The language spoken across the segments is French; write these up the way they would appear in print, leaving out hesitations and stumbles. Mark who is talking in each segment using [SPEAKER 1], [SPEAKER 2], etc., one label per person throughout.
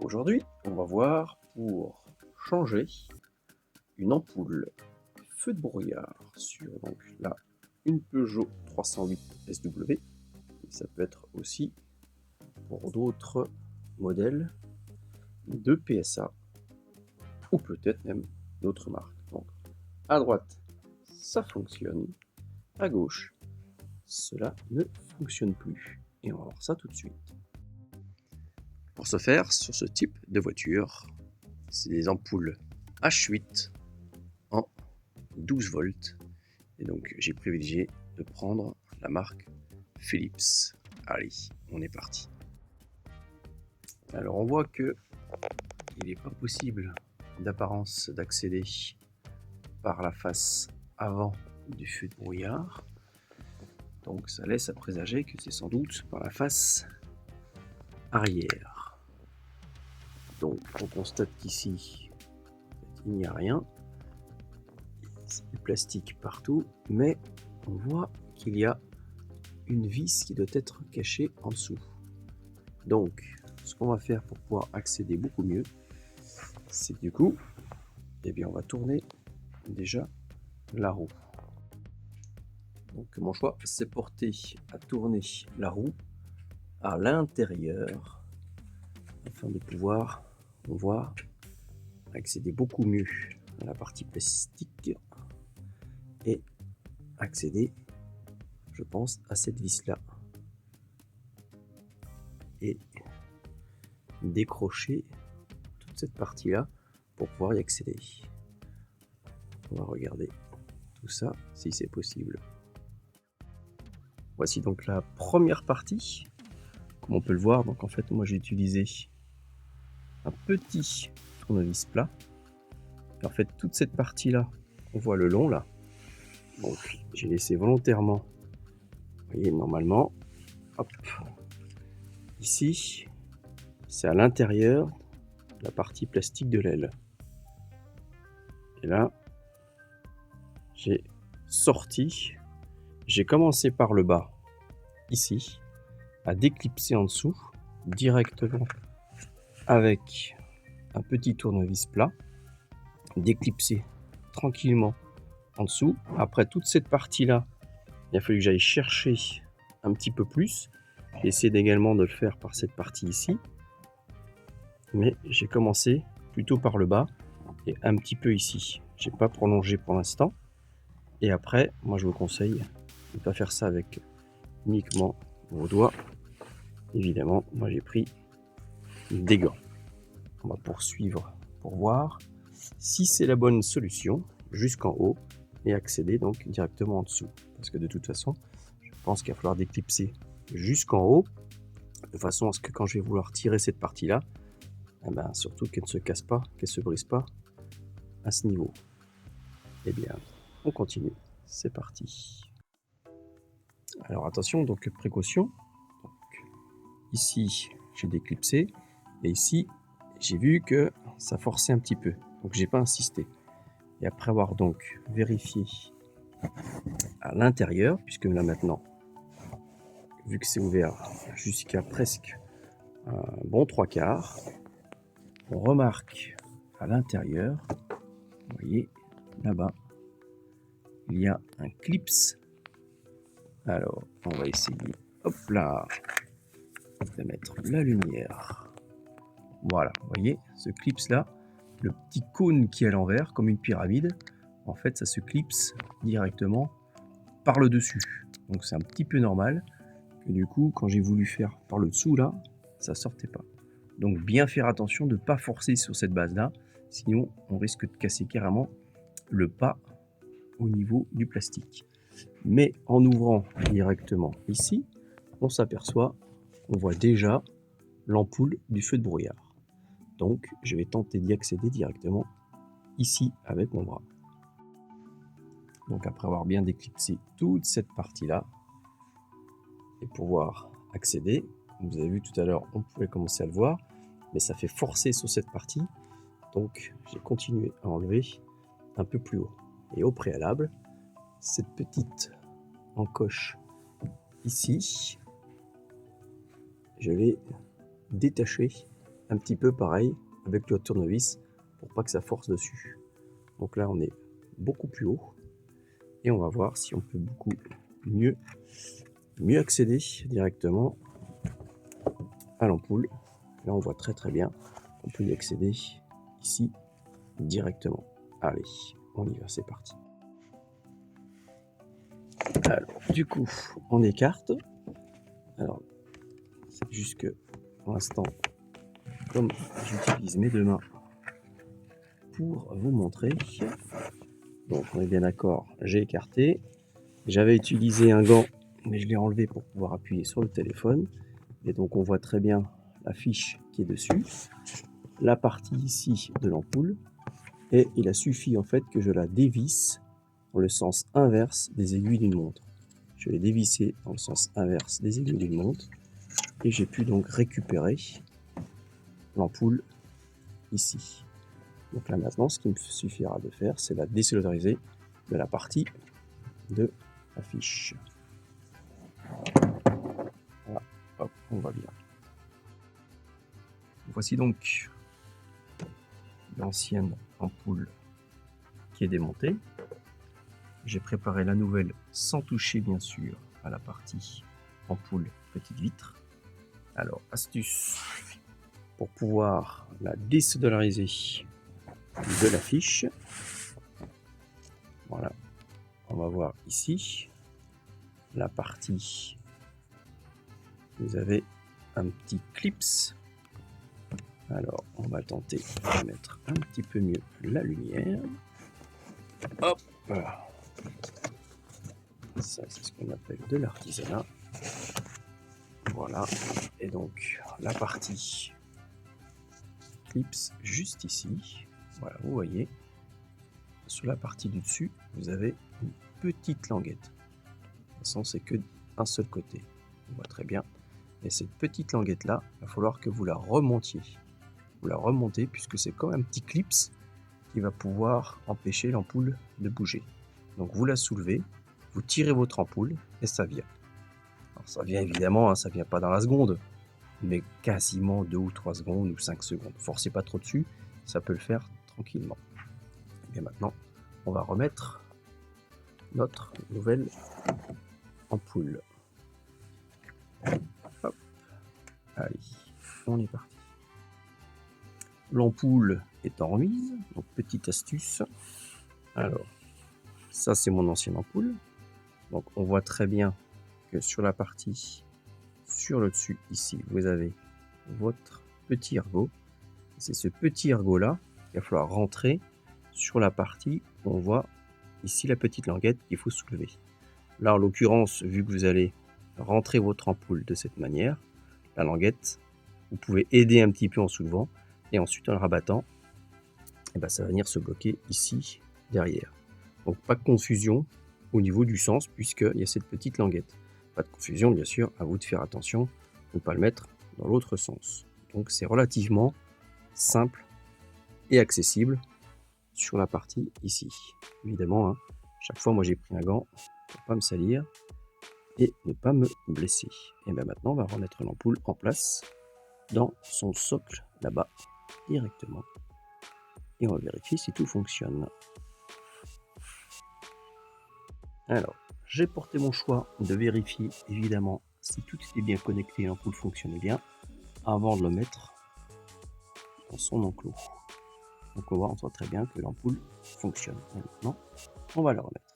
[SPEAKER 1] Aujourd'hui, on va voir pour changer une ampoule feu de brouillard sur donc là une Peugeot 308 SW. Ça peut être aussi pour d'autres modèles de PSA ou peut-être même d'autres marques. Donc à droite, ça fonctionne, à gauche, cela ne fonctionne plus. Et on va voir ça tout de suite. Pour ce faire, sur ce type de voiture, c'est des ampoules H8 en 12 volts. Et donc j'ai privilégié de prendre la marque Philips. Allez, on est parti. Alors on voit que il n'est pas possible d'apparence d'accéder par la face avant du feu de brouillard. Donc ça laisse à présager que c'est sans doute par la face arrière. Donc on constate qu'ici il n'y a rien. C'est du plastique partout, mais on voit qu'il y a une vis qui doit être cachée en dessous. Donc ce qu'on va faire pour pouvoir accéder beaucoup mieux, c'est que du coup, eh bien, on va tourner déjà la roue. Donc mon choix, c'est porté à tourner la roue à l'intérieur afin de pouvoir, on voit, accéder beaucoup mieux à la partie plastique et accéder, je pense, à cette vis là et décrocher toute cette partie là pour pouvoir y accéder. On va regarder tout ça si c'est possible. Voici donc la première partie. Comme on peut le voir, donc en fait moi j'ai utilisé un petit tournevis plat. Et en fait toute cette partie là, on voit le long là. Donc j'ai laissé volontairement, vous voyez normalement, hop, ici c'est à l'intérieur de la partie plastique de l'aile. Et là j'ai sorti, j'ai commencé par le bas ici, à déclipser en dessous directement avec un petit tournevis plat, déclipser tranquillement en dessous. Après toute cette partie là, il a fallu que j'aille chercher un petit peu plus. J'ai essayé également de le faire par cette partie ici, mais j'ai commencé plutôt par le bas et un petit peu ici. J'ai pas prolongé pour l'instant. Et après, moi je vous conseille de ne pas faire ça avec uniquement vos doigts. Évidemment, moi j'ai pris des gants. On va poursuivre pour voir si c'est la bonne solution jusqu'en haut et accéder donc directement en dessous. Parce que de toute façon, je pense qu'il va falloir déclipser jusqu'en haut de façon à ce que quand je vais vouloir tirer cette partie là, eh ben, surtout qu'elle ne se casse pas, qu'elle ne se brise pas à ce niveau. Eh bien, on continue, c'est parti. Alors attention, donc précaution. Donc, ici, j'ai déclipsé et ici, j'ai vu que ça forçait un petit peu, donc j'ai pas insisté. Et après avoir donc vérifié à l'intérieur, puisque là maintenant, vu que c'est ouvert jusqu'à presque un bon 3/4, on remarque à l'intérieur, vous voyez là-bas, il y a un clips. Alors on va essayer, hop là, de mettre la lumière. Voilà, vous voyez ce clips là, le petit cône qui est à l'envers comme une pyramide, en fait ça se clipse directement par le dessus. Donc c'est un petit peu normal que du coup quand j'ai voulu faire par le dessous là, ça sortait pas. Donc bien faire attention de ne pas forcer sur cette base là, sinon on risque de casser carrément le pas au niveau du plastique. Mais en ouvrant directement ici, on s'aperçoit, on voit déjà l'ampoule du feu de brouillard. Donc je vais tenter d'y accéder directement ici avec mon bras. Donc après avoir bien déclipsé toute cette partie là et pouvoir accéder, comme vous avez vu tout à l'heure, on pouvait commencer à le voir, mais ça fait forcer sur cette partie, donc j'ai continué à enlever un peu plus haut. Et au préalable, cette petite encoche ici, je l'ai détachée un petit peu pareil avec le tournevis pour pas que ça force dessus. Donc là on est beaucoup plus haut et on va voir si on peut beaucoup mieux accéder directement à l'ampoule. Là on voit très bien qu'on peut y accéder ici directement. Allez, on y va, c'est parti. Alors du coup on écarte. Alors c'est juste que pour l'instant, comme j'utilise mes deux mains pour vous montrer, donc on est bien d'accord, j'ai écarté. J'avais utilisé un gant mais je l'ai enlevé pour pouvoir appuyer sur le téléphone, et donc on voit très bien la fiche qui est dessus, la partie ici de l'ampoule, et il a suffi en fait que je la dévisse dans le sens inverse des aiguilles d'une montre. Je l'ai dévissé dans le sens inverse des aiguilles d'une montre et j'ai pu donc récupérer l'ampoule ici. Donc là maintenant, ce qu'il me suffira de faire, c'est la désolidariser de la partie de la fiche. Voilà, hop, on va bien. Voici donc l'ancienne ampoule qui est démontée. J'ai préparé la nouvelle sans toucher bien sûr à la partie ampoule petite vitre. Alors astuce pour pouvoir la désolidariser de la fiche. Voilà, on va voir ici la partie. Vous avez un petit clips. Alors on va tenter de mettre un petit peu mieux la lumière. Hop, voilà. Ça c'est ce qu'on appelle de l'artisanat. Voilà, et donc la partie clips juste ici. Voilà, vous voyez, sur la partie du dessus, vous avez une petite languette. De toute façon, c'est que un seul côté. On voit très bien. Et cette petite languette là, il va falloir que vous la remontiez. Vous la remontez puisque c'est comme un petit clips qui va pouvoir empêcher l'ampoule de bouger. Donc vous la soulevez, vous tirez votre ampoule et ça vient. Alors ça vient évidemment, hein, ça vient pas dans la seconde, mais quasiment 2 ou 3 secondes ou 5 secondes. Forcez pas trop dessus, ça peut le faire tranquillement. Et maintenant, on va remettre notre nouvelle ampoule. Hop. Allez, on est parti. L'ampoule est en remise, donc petite astuce. Alors, ça c'est mon ancienne ampoule. Donc on voit très bien que sur la partie, sur le dessus ici, vous avez votre petit ergot. C'est ce petit ergot là qu'il va falloir rentrer sur la partie où on voit ici la petite languette qu'il faut soulever. Là en l'occurrence, vu que vous allez rentrer votre ampoule de cette manière, la languette, vous pouvez aider un petit peu en soulevant et ensuite en le rabattant, et ben ça va venir se bloquer ici derrière. Donc pas de confusion au niveau du sens puisqu'il y a cette petite languette. Pas de confusion bien sûr, à vous de faire attention de ne pas le mettre dans l'autre sens. Donc c'est relativement simple et accessible sur la partie ici. Évidemment, hein, chaque fois moi j'ai pris un gant pour pas me salir et ne pas me blesser. Et bien maintenant on va remettre l'ampoule en place dans son socle là-bas directement et on va vérifier si tout fonctionne. Alors j'ai porté mon choix de vérifier évidemment si tout était bien connecté et l'ampoule fonctionnait bien avant de le mettre dans son enclos. Donc on voit très bien que l'ampoule fonctionne. Et maintenant on va le remettre.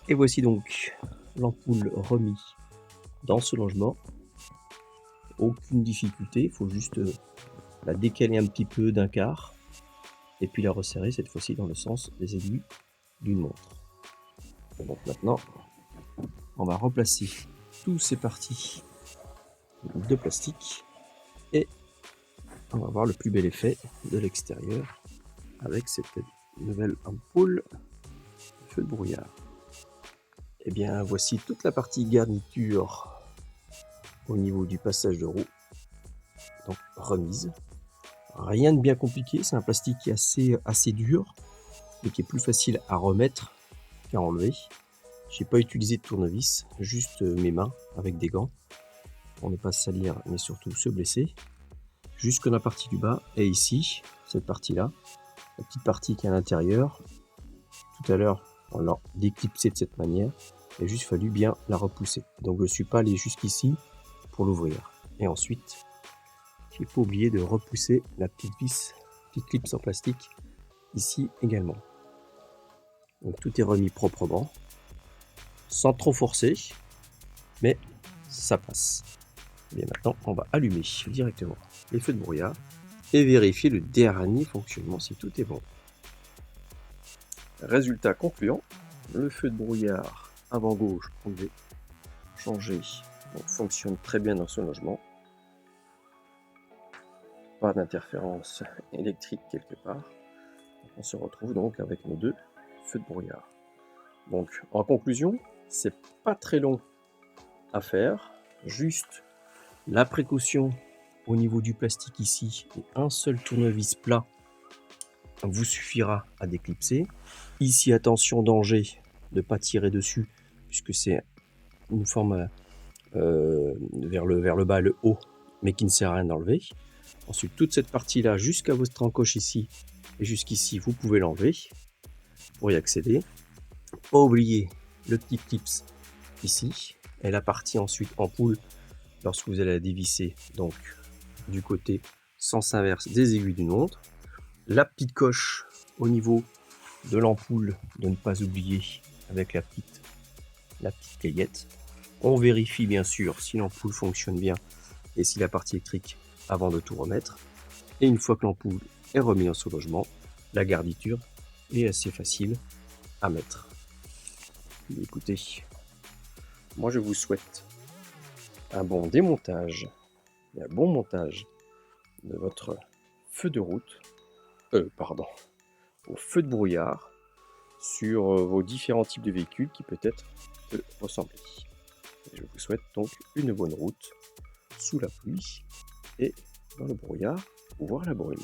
[SPEAKER 1] Et voici donc l'ampoule remise dans ce logement. Aucune difficulté, il faut juste la décaler un petit peu d'un quart et puis la resserrer cette fois-ci dans le sens des aiguilles d'une montre. Et donc maintenant on va remplacer toutes ces parties de plastique et on va voir le plus bel effet de l'extérieur avec cette nouvelle ampoule feu de brouillard. Et bien voici toute la partie garniture au niveau du passage de roue, donc remise. Rien de bien compliqué, c'est un plastique qui est assez dur et qui est plus facile à remettre qu'à enlever. J'ai pas utilisé de tournevis, juste mes mains avec des gants pour ne pas se salir mais surtout se blesser. jusque dans la partie du bas. Et ici, cette partie-là, la petite partie qui est à l'intérieur, tout à l'heure, on l'a déclipsé de cette manière. Il a juste fallu bien la repousser. Donc je ne suis pas allé jusqu'ici pour l'ouvrir. Et ensuite, j'ai pas oublié de repousser la petite vis, petite clips en plastique, ici également. Donc tout est remis proprement, sans trop forcer, mais ça passe. Et maintenant, on va allumer directement les feux de brouillard et vérifier le dernier fonctionnement si tout est bon. Résultat concluant, le feu de brouillard avant gauche enlevé, changé, donc fonctionne très bien dans son logement. Pas d'interférence électrique quelque part. On se retrouve donc avec nos deux feux de brouillard. Donc en conclusion, c'est pas très long à faire, juste la précaution au niveau du plastique ici et un seul tournevis plat vous suffira à déclipser. Ici attention, danger de ne pas tirer dessus puisque c'est une forme vers le bas, le haut, mais qui ne sert à rien d'enlever. Ensuite toute cette partie là jusqu'à votre encoche ici et jusqu'ici vous pouvez l'enlever pour y accéder. Pas oublier le petit clips ici et la partie ensuite ampoule lorsque vous allez la dévisser donc du côté sens inverse des aiguilles d'une montre. La petite coche au niveau de l'ampoule de ne pas oublier avec la petite layette. On vérifie bien sûr si l'ampoule fonctionne bien et si la partie électrique avant de tout remettre. Et une fois que l'ampoule est remise dans son logement, la garniture est assez facile à mettre. Et écoutez, moi je vous souhaite un bon démontage et un bon montage de votre feu de route, au feu de brouillard sur vos différents types de véhicules qui peut-être peuvent ressembler. Et je vous souhaite donc une bonne route sous la pluie et dans le brouillard, voire la brume.